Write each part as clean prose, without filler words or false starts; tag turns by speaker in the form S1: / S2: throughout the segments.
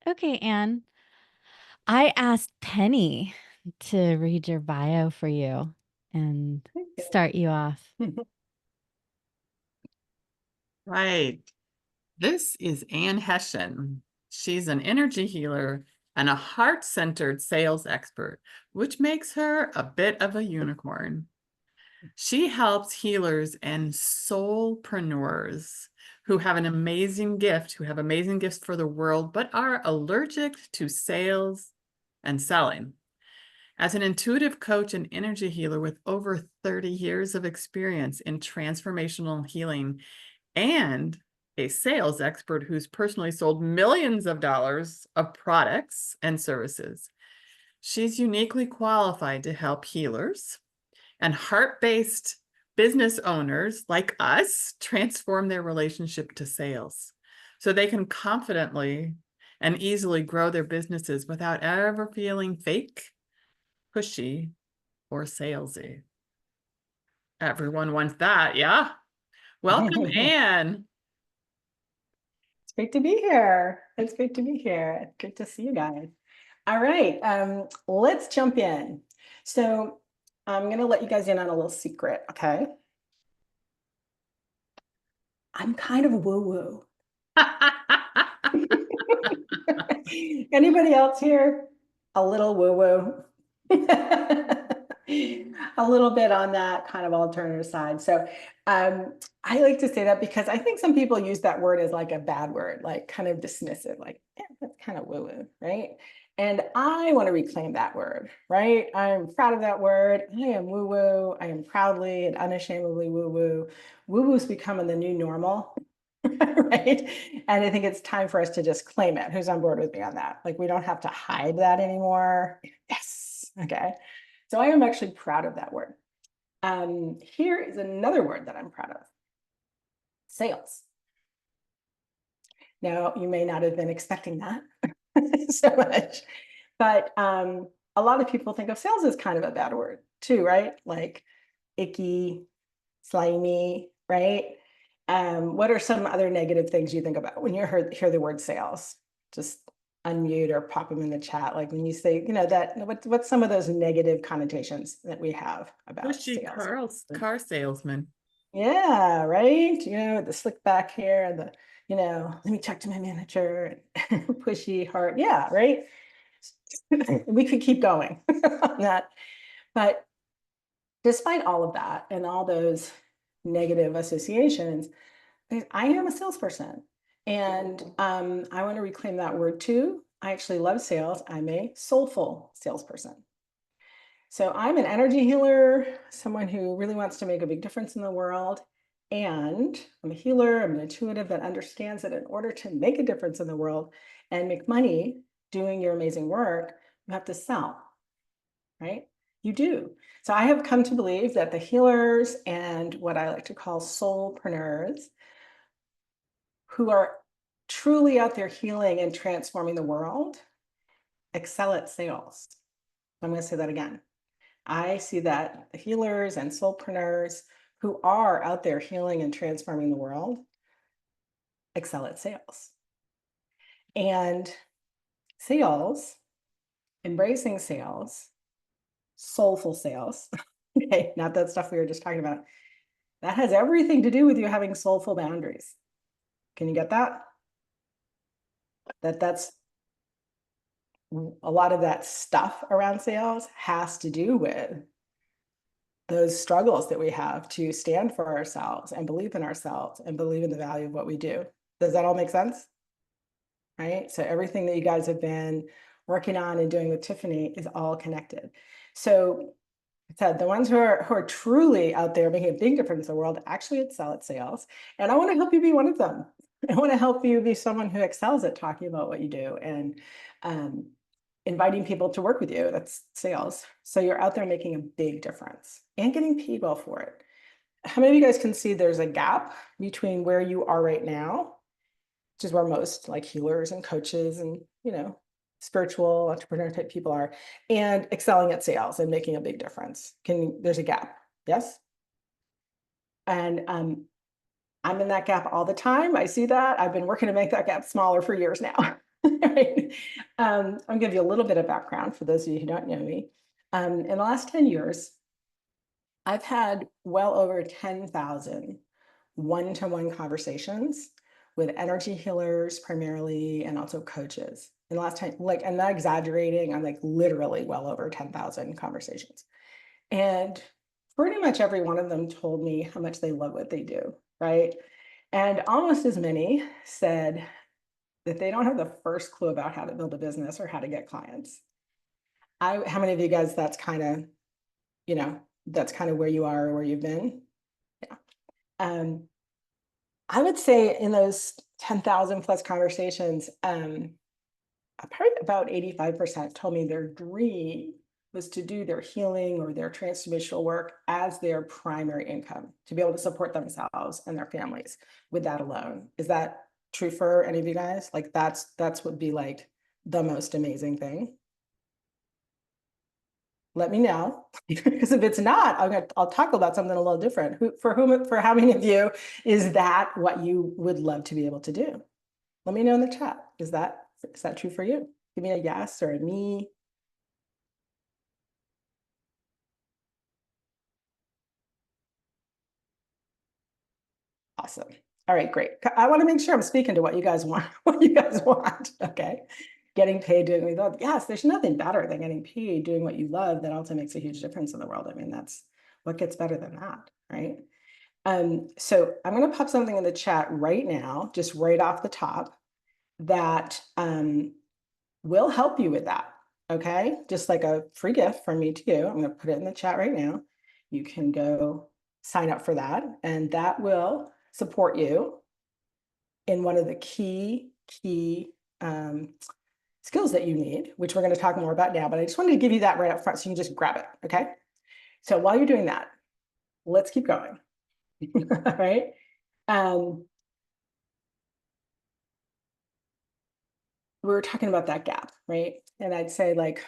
S1: Okay, Anne. I asked Penny to read your bio for you and
S2: Thank
S1: start you off.
S2: you.
S3: Right. This is Ann Hessian. She's an energy healer and a heart-centered sales expert, which makes her a bit of a unicorn. She helps healers and soulpreneurs who have an amazing gift, who have amazing gifts for the world, but are allergic to sales and selling. As an intuitive coach and energy healer with over 30 years of experience in transformational healing and a sales expert who's personally sold millions of dollars of products and services, she's uniquely qualified to help healers and heart-based business owners like us transform their relationship to sales so they can confidently and easily grow their businesses without ever feeling fake, pushy, or salesy. Everyone wants that, yeah? Welcome, Anne.
S2: It's great to be here. It's great to be here. It's good to see you guys. All right, let's jump in. So I'm going to let you guys in on a little secret, okay? I'm kind of woo-woo. Anybody else here? A little woo-woo. A little bit on that kind of alternative side. So I like to say that because I think some people use that word as like a bad word, like kind of dismissive, like, yeah, that's kind of woo-woo, right? And I want to reclaim that word, right? I'm proud of that word. I am woo-woo. I am proudly and unashamedly woo-woo. Woo-woo's becoming the new normal. Right. And I think it's time for us to just claim it. Who's on board with me on that? Like, we don't have to hide that anymore. Yes. Okay. So I am actually proud of that word. Here is another word that I'm proud of: sales. Now, you may not have been expecting that so much, but a lot of people think of sales as kind of a bad word too, right? Like icky, slimy, right? What are some other negative things you think about when you hear the word sales? Just unmute or pop them in the chat. Like when you say, what's some of those negative connotations that we have about
S3: Pushy
S2: sales?
S3: car salesman.
S2: Yeah, right. The slick back hair and the, let me talk to my manager and pushy heart. Yeah, right. We could keep going on that. But despite all of that and all those negative associations, I am a salesperson, and I want to reclaim that word too. I actually love sales. I'm a soulful salesperson. So I'm an energy healer, someone who really wants to make a big difference in the world. And I'm a healer, I'm an intuitive that understands that in order to make a difference in the world and make money doing your amazing work, you have to sell, right? You do. So I have come to believe that the healers and what I like to call soulpreneurs who are truly out there healing and transforming the world excel at sales. I'm going to say that again. I see that the healers and soulpreneurs who are out there healing and transforming the world excel at sales. And sales, embracing sales, soulful sales, okay, not that stuff we were just talking about, that has everything to do with you having soulful boundaries. Can you get that? That's a lot of that stuff around sales has to do with those struggles that we have to stand for ourselves and believe in ourselves and believe in the value of what we do. Does that all make sense? Right? So everything that you guys have been working on and doing with Tiffany is all connected. So I said the ones who are truly out there making a big difference in the world actually excel at sales. And I want to help you be one of them. I want to help you be someone who excels at talking about what you do and inviting people to work with you. That's sales. So you're out there making a big difference and getting paid well for it. How many of you guys can see there's a gap between where you are right now, which is where most like healers and coaches and, spiritual entrepreneur type people are, and excelling at sales and making a big difference? There's a gap. Yes. And I'm in that gap all the time. I see that. I've been working to make that gap smaller for years now. Right? I'll give you a little bit of background for those of you who don't know me. In the last 10 years, I've had well over 10,000 one-to-one conversations with energy healers primarily, and also coaches. In the last 10, like, I'm not exaggerating, I'm like literally well over 10,000 conversations. And pretty much every one of them told me how much they love what they do, right? And almost as many said that they don't have the first clue about how to build a business or how to get clients. How many of you guys, that's kind of, you know, that's kind of where you are or where you've been? Yeah. I would say in those 10,000 plus conversations, probably about 85% told me their dream was to do their healing or their transformational work as their primary income, to be able to support themselves and their families with that alone. Is that true for any of you guys? Like that's would be like the most amazing thing. Let me know, because if it's not, I'll talk about something a little different. For how many of you is that what you would love to be able to do? Let me know in the chat. Is that true for you? Give me a yes or a me. Awesome. All right, great. I want to make sure I'm speaking to what you guys want, what you guys want. Okay. Getting paid doing what you love. Yes, there's nothing better than getting paid doing what you love that also makes a huge difference in the world. I mean, that's what gets better than that, right? So I'm going to pop something in the chat right now, just right off the top, that will help you with that. Okay, just like a free gift from me to you. I'm going to put it in the chat right now. You can go sign up for that, and that will support you in one of the key skills that you need, which we're going to talk more about now. But I just wanted to give you that right up front so you can just grab it. Okay. So while you're doing that, let's keep going. All right. We were talking about that gap, right? And I'd say like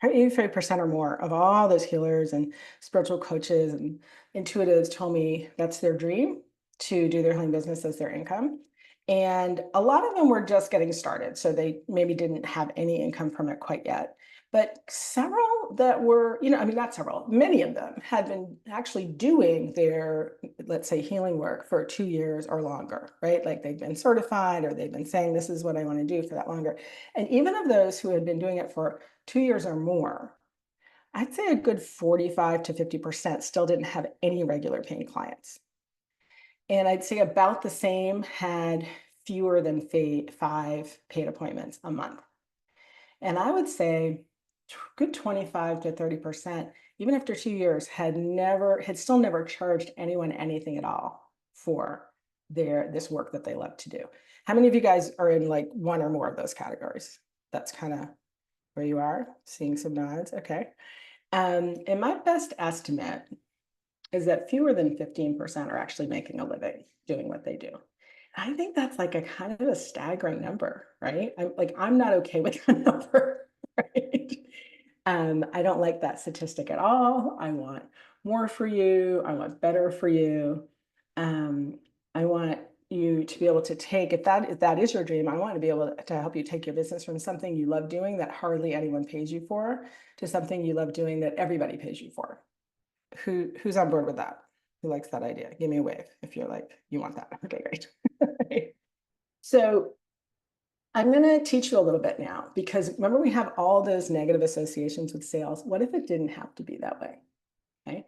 S2: 85% or more of all those healers and spiritual coaches and intuitives told me that's their dream, to do their healing business as their income. And a lot of them were just getting started. So they maybe didn't have any income from it quite yet. But several that were, I mean, not several, many of them had been actually doing their, let's say, healing work for 2 years or longer, right? Like they've been certified or they've been saying, this is what I want to do for that longer. And even of those who had been doing it for 2 years or more, I'd say a good 45 to 50% still didn't have any regular paying clients. And I'd say about the same had fewer than 5 paid appointments a month. And I would say good 25 to 30%, even after 2 years, had still never charged anyone anything at all for this work that they love to do. How many of you guys are in like one or more of those categories? That's kind of where you are, seeing some nods. Okay. And my best estimate is that fewer than 15% are actually making a living doing what they do. I think that's like a kind of a staggering number, right? I'm not okay with that number, right? I don't like that statistic at all. I want more for you. I want better for you. I want you to be able to take, if that is your dream, I want to be able to help you take your business from something you love doing that hardly anyone pays you for to something you love doing that everybody pays you for. Who's on board with that? Who likes that idea? Give me a wave if you're like, you want that. Okay, great. So I'm going to teach you a little bit now, because remember, we have all those negative associations with sales. What if it didn't have to be that way? Okay.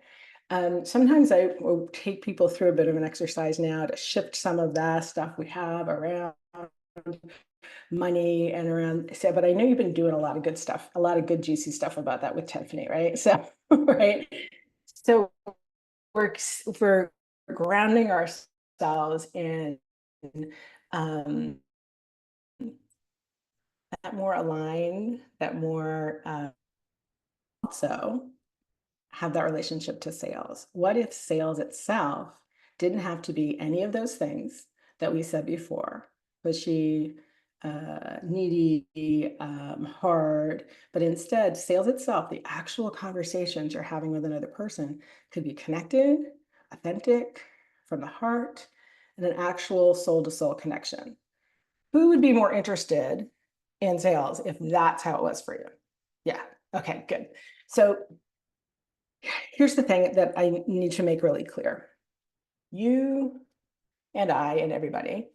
S2: Sometimes I will take people through a bit of an exercise now to shift some of that stuff we have around money and around. So, but I know you've been doing a lot of good stuff, a lot of good juicy stuff about that with Tiffany, right? So, right. So we're grounding ourselves in that more aligned, that more also have that relationship to sales. What if sales itself didn't have to be any of those things that we said before, pushy, needy, hard, but instead sales itself, the actual conversations you're having with another person, could be connected, authentic, from the heart, and an actual soul to soul connection. Who would be more interested in sales if that's how it was for you. Yeah. Okay, good. So here's the thing that I need to make really clear. You and I and everybody,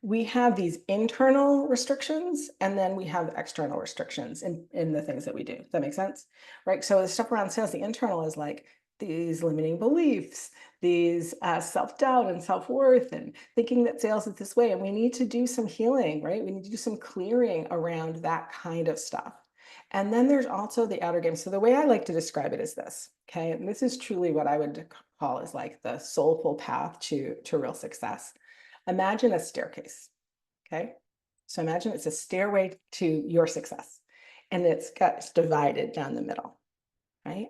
S2: we have these internal restrictions and then we have external restrictions in the things that we do. Does that make sense? Right? So the stuff around sales, the internal is like these limiting beliefs, these self-doubt and self-worth and thinking that sales is this way. And we need to do some healing, right? We need to do some clearing around that kind of stuff. And then there's also the outer game. So the way I like to describe it is this, okay? And this is truly what I would call is like the soulful path to real success. Imagine a staircase, okay? So imagine it's a stairway to your success and it's divided down the middle, right?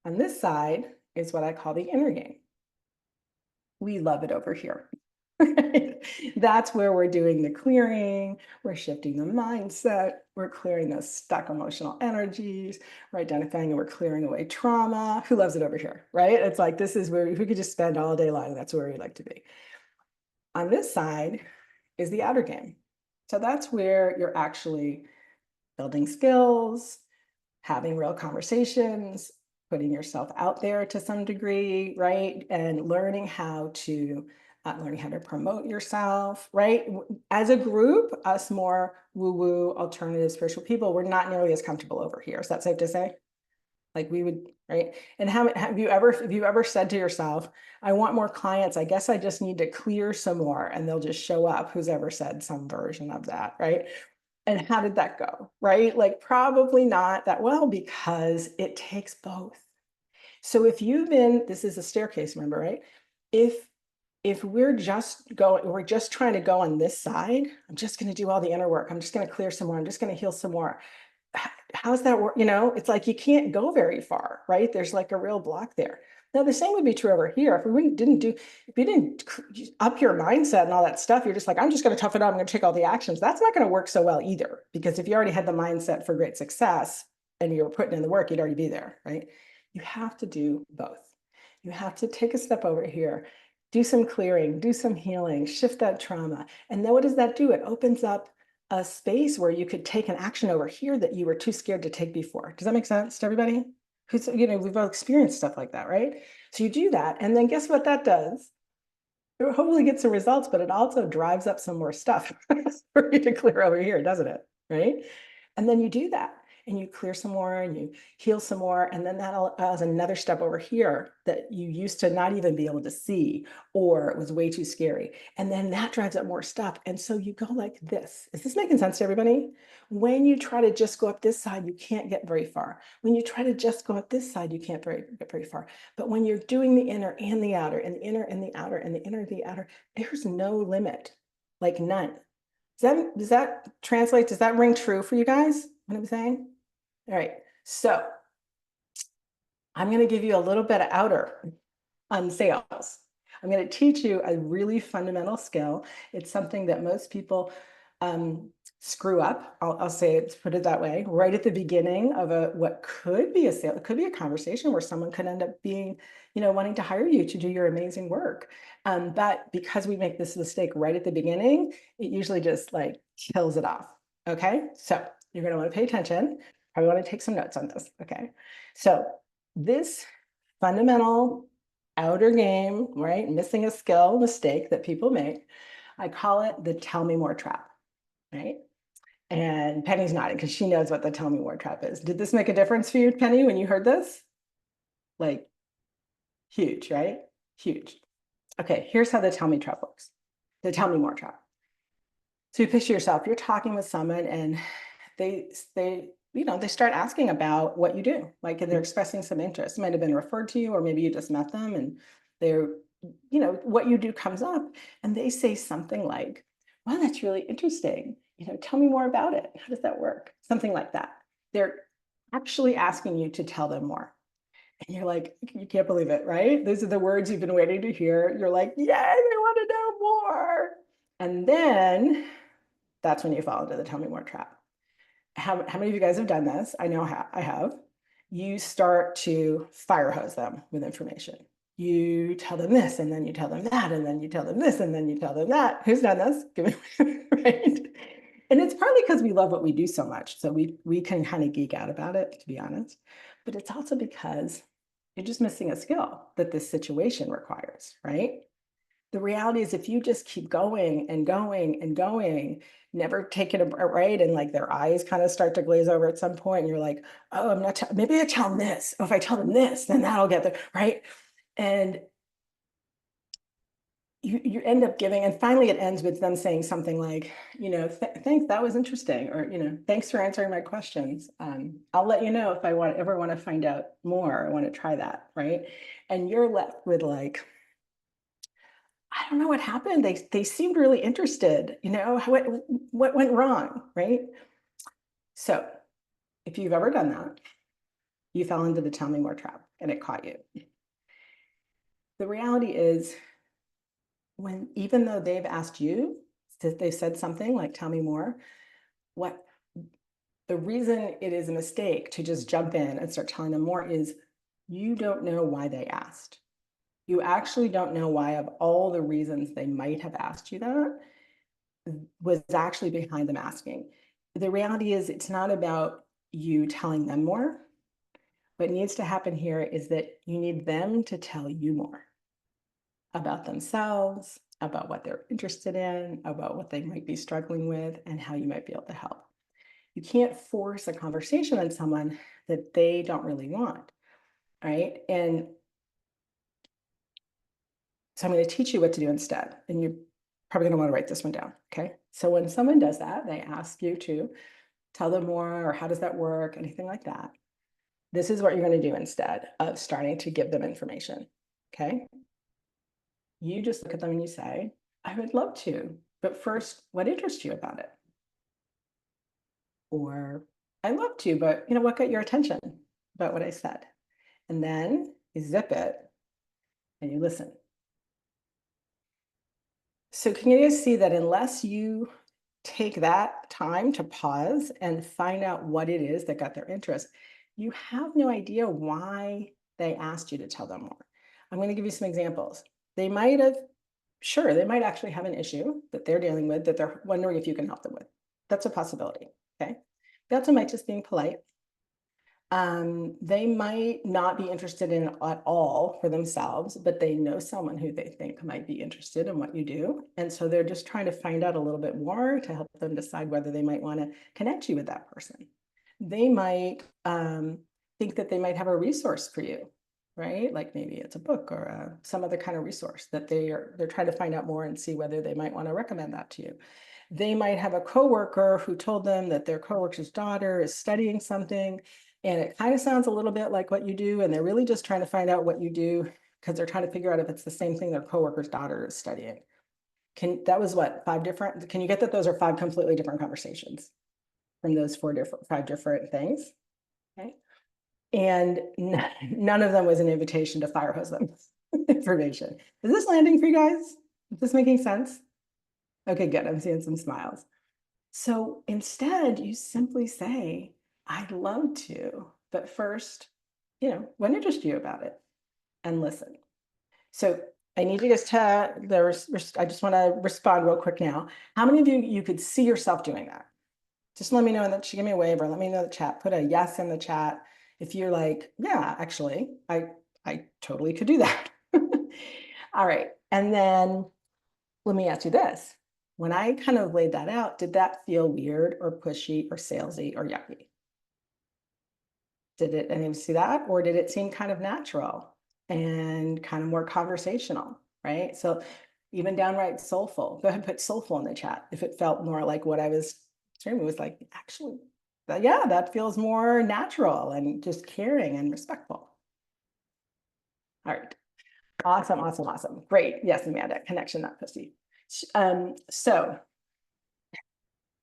S2: On this side is what I call the inner game. We love it over here. That's where we're doing the clearing, we're shifting the mindset, we're clearing those stuck emotional energies, we're identifying and we're clearing away trauma. Who loves it over here, right? It's like, this is where, if we could just spend all day long, that's where we like to be. On this side is the outer game. So that's where you're actually building skills, having real conversations, putting yourself out there to some degree, right? And learning how to promote yourself, right? As a group, us more woo-woo, alternative spiritual people, we're not nearly as comfortable over here. Is that safe to say? Like we would, right? And have you ever said to yourself, I want more clients, I guess I just need to clear some more and they'll just show up? Who's ever said some version of that, right? And how did that go, right? Like probably not that well because it takes both. So if you've been, this is a staircase, remember, right? If we're just trying to go on this side, I'm just going to do all the inner work. I'm just going to clear some more. I'm just going to heal some more. How's that work? You know, it's like you can't go very far, right? There's like a real block there. Now, the same would be true over here. If you didn't up your mindset and all that stuff, you're just like, I'm just going to tough it out. I'm going to take all the actions. That's not going to work so well either, because if you already had the mindset for great success and you were putting in the work, you'd already be there, right? You have to do both. You have to take a step over here, do some clearing, do some healing, shift that trauma. And then what does that do? It opens up a space where you could take an action over here that you were too scared to take before. Does that make sense to everybody? Who's, you know, we've all experienced stuff like that, right? So you do that, and then guess what that does? It hopefully gets some results, but it also drives up some more stuff for you to clear over here, doesn't it? Right? And then you do that and you clear some more and you heal some more. And then that allows another step over here that you used to not even be able to see, or it was way too scary. And then that drives up more stuff. And so you go like this. Is this making sense to everybody? When you try to just go up this side, you can't get very far. When you try to just go up this side, you can't get very far. But when you're doing the inner and the outer, and the inner and the outer, and the inner and the outer, there's no limit, like none. Does that translate? Does that ring true for you guys? What I'm saying? All right. So I'm going to give you a little bit of outer on sales. I'm going to teach you a really fundamental skill. It's something that most people screw up. I'll say it, put it that way, right at the beginning of what could be a sale. It could be a conversation where someone could end up being, you know, wanting to hire you to do your amazing work. But because we make this mistake right at the beginning, it usually just like kills it off. Okay, so you're going to want to pay attention. Probably want to take some notes on this. Okay, so this fundamental outer game, right? Missing a skill mistake that people make. I call it the tell me more trap, right? And Penny's nodding because she knows what the tell me more trap is. Did this make a difference for you, Penny, when you heard this? Like huge, right? Huge. Okay, here's how the tell me trap works. The tell me more trap. So you picture yourself, you're talking with someone and they start asking about what you do. Like they're expressing some interest. It might have been referred to you, or maybe you just met them and they're, you know, what you do comes up and they say something like, wow, that's really interesting. You know, tell me more about it. How does that work? Something like that. They're actually asking you to tell them more. And you're like, you can't believe it, right? These are the words you've been waiting to hear. You're like, yay, I want to know more. And then that's when you fall into the tell me more trap. How many of you guys have done this? I know I have. You start to fire hose them with information. You tell them this, and then you tell them that, and then you tell them this, and then you tell them that. Who's done this? Give me right. And it's partly because we love what we do so much. So we can kind of geek out about it, to be honest. But it's also because you're just missing a skill that this situation requires, right? The reality is if you just keep going and going and going, never take it right, and like their eyes kind of start to glaze over at some point, and you're like, oh, I'm not, maybe I tell them this. Oh, if I tell them this, then that'll get there, right? And you end up giving, and finally it ends with them saying something like, thanks, that was interesting, or, thanks for answering my questions. I'll let you know if I ever want to find out more. I want to try that, right? And you're left with like, I don't know what happened. They seemed really interested, what went wrong, right? So if you've ever done that, you fell into the tell me more trap and it caught you. The reality is, even though they've asked you, they said something like, tell me more, what the reason it is a mistake to just jump in and start telling them more is you don't know why they asked. You actually don't know why, of all the reasons they might have asked you that, was actually behind them asking. The reality is it's not about you telling them more. What needs to happen here is that you need them to tell you more about themselves, about what they're interested in, about what they might be struggling with, and how you might be able to help. You can't force a conversation on someone that they don't really want, right? And so I'm going to teach you what to do instead. And you're probably going to want to write this one down, okay? So when someone does that, they ask you to tell them more, or how does that work, anything like that. This is what you're going to do instead of starting to give them information, okay? You just look at them and you say, I would love to, but first, what interests you about it? Or, I'd love to, but what got your attention about what I said? And then you zip it and you listen. So can you guys see that unless you take that time to pause and find out what it is that got their interest, you have no idea why they asked you to tell them more. I'm going to give you some examples. They might actually have an issue that they're dealing with that they're wondering if you can help them with. That's a possibility, okay? They also might just being polite. They might not be interested in it at all for themselves, but they know someone who they think might be interested in what you do. And so they're just trying to find out a little bit more to help them decide whether they might want to connect you with that person. They might think that they might have a resource for you, right? Like maybe it's a book or some other kind of resource that they're trying to find out more and see whether they might want to recommend that to you. They might have a coworker who told them that their coworker's daughter is studying something, and it kind of sounds a little bit like what you do, and they're really just trying to find out what you do because they're trying to figure out if it's the same thing their coworker's daughter is studying. That was what, 5 different? Can you get that those are 5 completely different conversations from those 5 different things? Okay. And none of them was an invitation to fire hose them information. Is this landing for you guys? Is this making sense? Okay, good. I'm seeing some smiles. So instead, you simply say, I'd love to, but first, what interests you about it? And listen. So I need you guys to, I just want to respond real quick now. How many of you could see yourself doing that? Just let me know in the, give me a wave or let me know in the chat. Put a yes in the chat if you're like, yeah, actually, I totally could do that. All right. And then let me ask you this. When I kind of laid that out, did that feel weird or pushy or salesy or yucky? Did it anyone see that? Or did it seem kind of natural and kind of more conversational, right? So even downright soulful. Go ahead and put soulful in the chat if it felt more like what I was streaming. It was like, actually, yeah, that feels more natural and just caring and respectful. All right. Awesome, awesome, awesome. Great. Yes, Amanda, connection, not pussy. So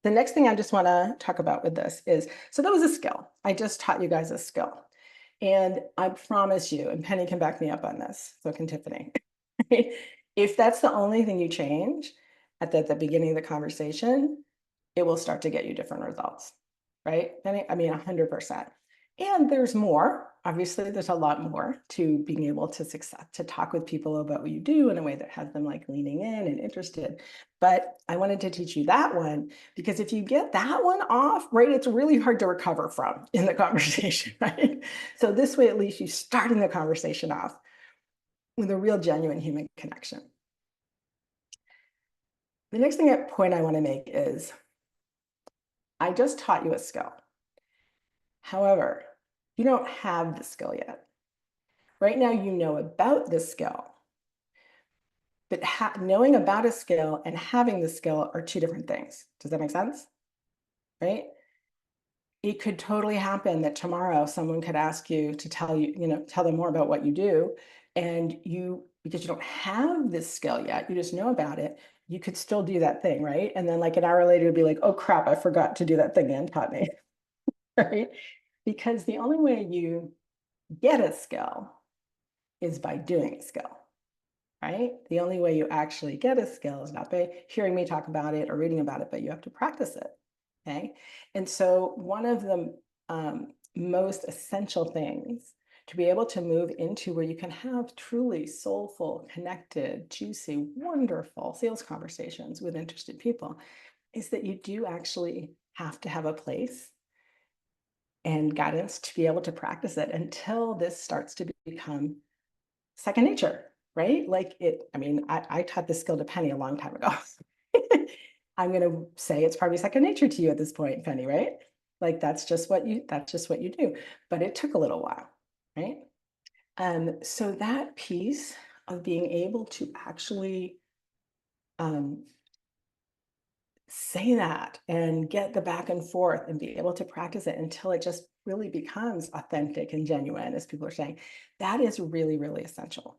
S2: the next thing I just want to talk about with this is, so that was a skill. I just taught you guys a skill. And I promise you, and Penny can back me up on this, so can Tiffany. If that's the only thing you change at the beginning of the conversation, it will start to get you different results, right? Penny, I mean, 100%. And there's more. Obviously, there's a lot more to being able to talk with people about what you do in a way that has them like leaning in and interested. But I wanted to teach you that one because if you get that one off, right, it's really hard to recover from in the conversation, right? So this way, at least you starting the conversation off with a real genuine human connection. The next point I want to make is I just taught you a skill. However, you don't have the skill yet. Right now, you know about this skill, but knowing about a skill and having the skill are two different things. Does that make sense? Right? It could totally happen that tomorrow someone could ask you to tell them more about what you do. And because you don't have this skill yet, you just know about it, you could still do that thing, right? And then like an hour later, you'd be like, oh crap, I forgot to do that thing Ann taught me, right? Because the only way you get a skill is by doing a skill. Right? The only way you actually get a skill is not by hearing me talk about it or reading about it, but you have to practice it. Okay. And so one of the most essential things to be able to move into where you can have truly soulful, connected, juicy, wonderful sales conversations with interested people is that you do actually have to have a place and guidance to be able to practice it until this starts to become second nature, right? I taught this skill to Penny a long time ago. I'm going to say it's probably second nature to you at this point, Penny, right? Like that's just what you do. But it took a little while, right? So that piece of being able to actually um, say that and get the back and forth and be able to practice it until it just really becomes authentic and genuine, as people are saying, that is really, really essential.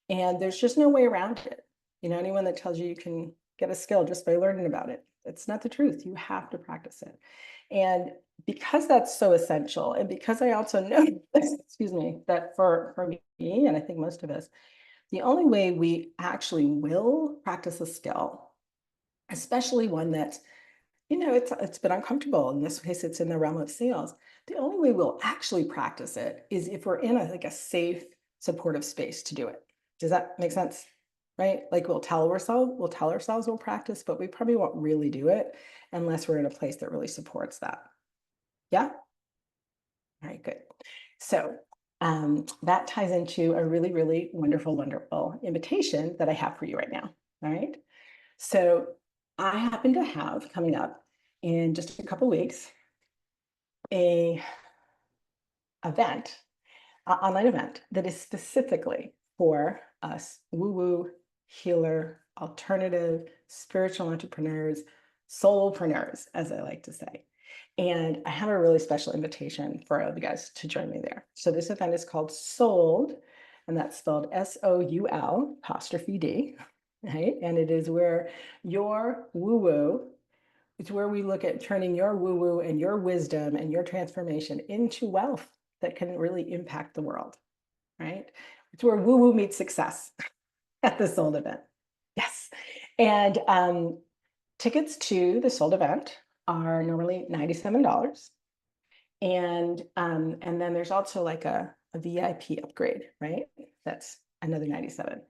S2: And there's just no way around it. Anyone that tells you you can get a skill just by learning about it, it's not the truth. You have to practice it. And because that's so essential, and because I also know, excuse me, that for me, and I think most of us, the only way we actually will practice a skill, especially one that, it's been uncomfortable. In this case, it's in the realm of sales. The only way we'll actually practice it is if we're in a safe, supportive space to do it. Does that make sense? Right? Like we'll tell ourselves we'll practice, but we probably won't really do it unless we're in a place that really supports that. Yeah? All right, good. So that ties into a really, really wonderful, wonderful invitation that I have for you right now. All right. So I happen to have coming up in just a couple weeks a online event that is specifically for us woo-woo, healer, alternative, spiritual entrepreneurs, soulpreneurs, as I like to say. And I have a really special invitation for all of you guys to join me there. So this event is called Souled, and that's spelled SOUL apostrophe D, right? And it is where your woo-woo, it's where we look at turning your woo-woo and your wisdom and your transformation into wealth that can really impact the world, right? It's where woo-woo meets success at the Souled event. Yes. And tickets to the Souled event are normally $97. And then there's also like a VIP upgrade, right? That's another 97.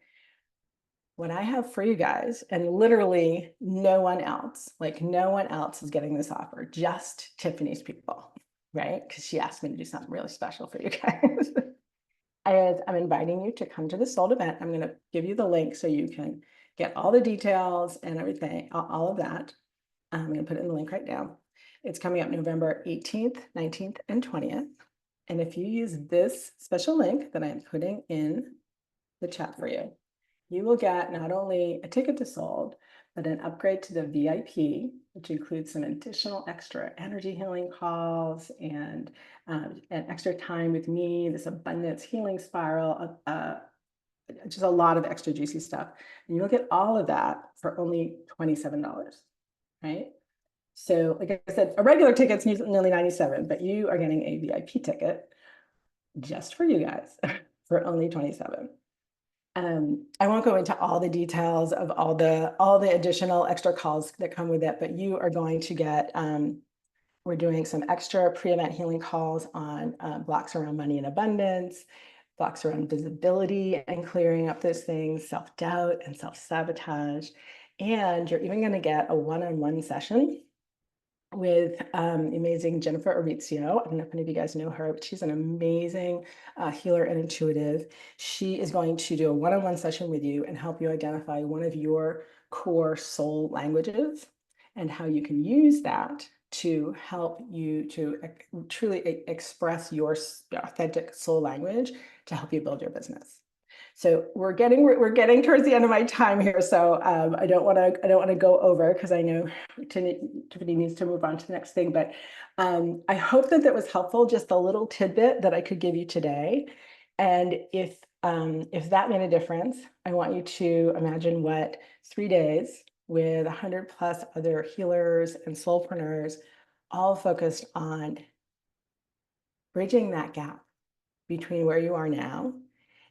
S2: What I have for you guys, and literally no one else is getting this offer, just Tiffany's people, right? Because she asked me to do something really special for you guys. I'm inviting you to come to the Souled event. I'm going to give you the link so you can get all the details and everything, all of that. I'm going to put it in the link right now. It's coming up November 18th, 19th, and 20th. And if you use this special link that I'm putting in the chat for you, you will get not only a ticket to Souled, but an upgrade to the VIP, which includes some additional extra energy healing calls and an extra time with me, this abundance healing spiral, just a lot of extra juicy stuff. And you'll get all of that for only $27, right? So like I said, a regular ticket's nearly 97, but you are getting a VIP ticket just for you guys for only 27. I won't go into all the details of all the additional extra calls that come with it, but you are going to get We're doing some extra pre-event healing calls on blocks around money and abundance, blocks around visibility and clearing up those things, self-doubt and self-sabotage. And you're even going to get a one-on-one session with the amazing Jennifer Arizio. I don't know if any of you guys know her, but she's an amazing healer and intuitive. She is going to do a one-on-one session with you and help you identify one of your core soul languages and how you can use that to help you to truly express your authentic soul language to help you build your business. So we're getting towards the end of my time here, so I don't want to go over because I know Tiffany needs to move on to the next thing. But I hope that was helpful, just a little tidbit that I could give you today. And if that made a difference, I want you to imagine what 3 days with 100 plus other healers and soulpreneurs, all focused on bridging that gap between where you are now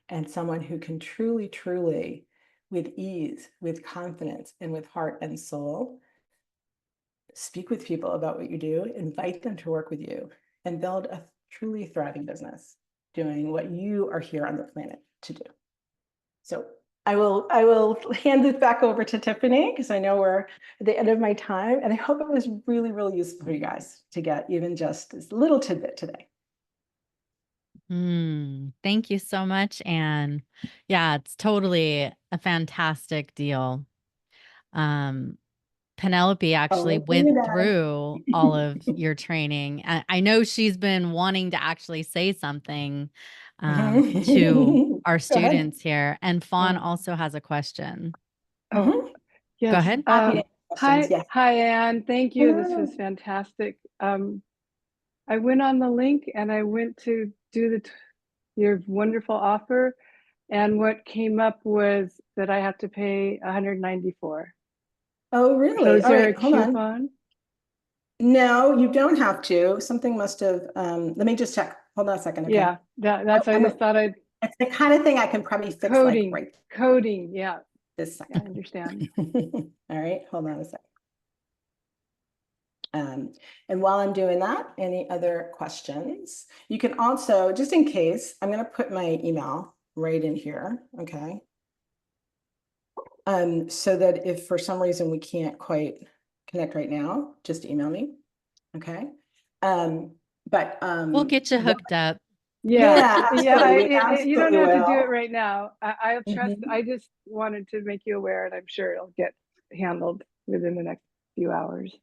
S2: and someone who can truly, truly, with ease, with confidence, and with heart and soul, speak with people about what you do, invite them to work with you, and build a truly thriving business doing what you are here on the planet to do. So I will hand this back over to Tiffany because I know we're at the end of my time, and I hope it was really, really useful for you guys to get even just this little tidbit today.
S1: Thank you so much, Anne. Yeah, it's totally a fantastic deal. Penelope actually
S2: Oh, look
S1: went
S2: at
S1: through all of
S2: that.
S1: your training. I know she's been wanting to actually say something to
S2: Go
S1: our
S2: ahead.
S1: students here. And Fawn also has a question.
S4: Oh,
S1: Go
S4: yes.
S1: ahead.
S2: Happy to answer questions. Yes.
S4: Hi, Anne. Thank you. This was
S2: Hello.
S4: fantastic. I went on the link and I went to do your wonderful offer. And what came up was that I have to pay $194.
S2: Oh,
S4: So
S2: really?
S4: is
S2: All
S4: there a
S2: right, hold on.
S4: coupon?
S2: No, you don't have to. Something must have, let me just check. Hold on a second, okay?
S4: Yeah, that's, I just thought I'd,
S2: It's the kind of thing I can probably fix like right
S4: coding. Yeah,
S2: this
S4: I
S2: second.
S4: understand.
S2: All right, hold on a second. And while I'm doing that, any other questions? You can also, just in case, I'm going to put my email right in here, okay? So that if for some reason we can't quite connect right now, just email me, okay? But
S1: We'll get you hooked up.
S4: Yeah,
S2: absolutely, we
S4: you don't
S2: absolutely
S4: have to do it
S2: will.
S4: right now. I'll trust.
S2: Mhm.
S4: I just wanted to make you aware, and I'm sure it'll get handled within the next few hours.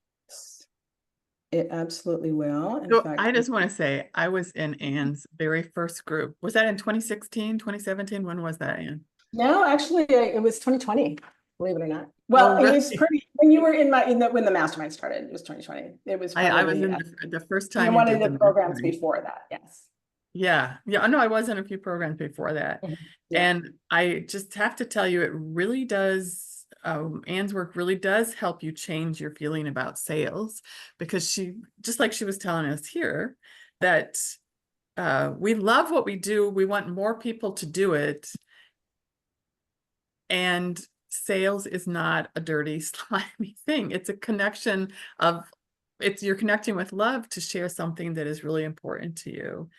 S2: It absolutely will. In
S3: So
S2: fact,
S3: I just want to say, I was in Anne's very first group. Was that in 2016, 2017? When was that, Anne?
S2: no, actually, it was 2020. Believe it or not.
S3: Oh,
S2: Well, it was
S3: really?
S2: pretty when you were in when the mastermind started. It was 2020. It was
S3: I was
S2: probably
S3: in the first
S2: in
S3: time you
S2: one of
S3: did
S2: the
S3: the
S2: programs
S3: mastermind.
S2: before that. Yes.
S3: Yeah. Yeah. No, I was in a few programs before that.
S2: Mhm. Yeah.
S3: And I just have to tell you, it really does, Anne's work really does help you change your feeling about sales, because she, just like she was telling us here, that we love what we do. We want more people to do it. And sales is not a dirty, slimy thing. It's a connection of, you're connecting with love to share something that is really important to you.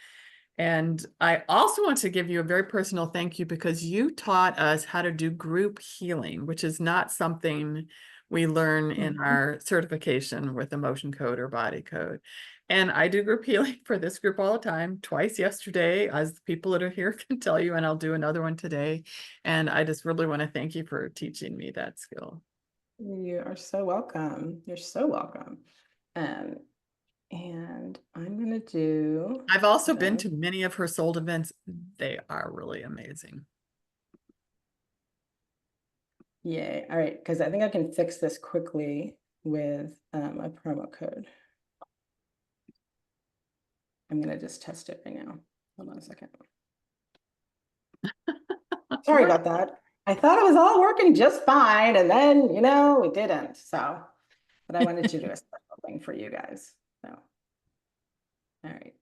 S3: And I also want to give you a very personal thank you, because you taught us how to do group healing, which is not something we learn in our certification with emotion code or body code. And I do group healing for this group all the time, twice yesterday, as the people that are here can tell you, and I'll do another one today. And I just really want to thank you for teaching me that skill.
S2: You are so welcome. You're so welcome. And I'm gonna do.
S3: I've also been to many of her sold events. They are really amazing.
S2: Yay. All right, because I think I can fix this quickly with a promo code. I'm gonna just test it right now. Hold on a second. Sorry about that. I thought it was all working just fine, and then it didn't. So, but I wanted to do a special thing for you guys. So, all right.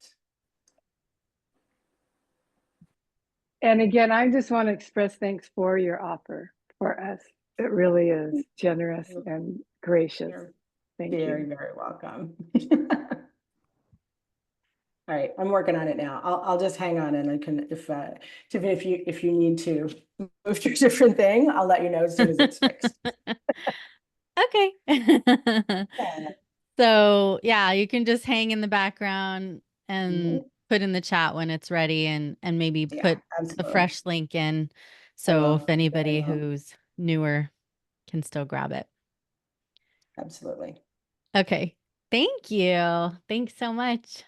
S4: And again, I just want to express thanks for your offer for us. It really is generous and gracious.
S2: You're
S4: Thank
S2: very,
S4: you.
S2: very welcome. All right, I'm working on it now. I'll just hang on, and I can, if Tiffany, if you need to move to a different thing, I'll let you know as soon as it's fixed.
S1: Okay.
S2: Yeah.
S1: So yeah, you can just hang in the background and
S2: Mhm.
S1: put in the chat when it's ready, and maybe
S2: Yeah,
S1: put the
S2: absolutely.
S1: fresh link in.
S2: I
S1: So if
S2: will. Yeah, I
S1: anybody
S2: will.
S1: who's newer can still grab it.
S2: Absolutely.
S1: Okay. Thank you. Thanks so much.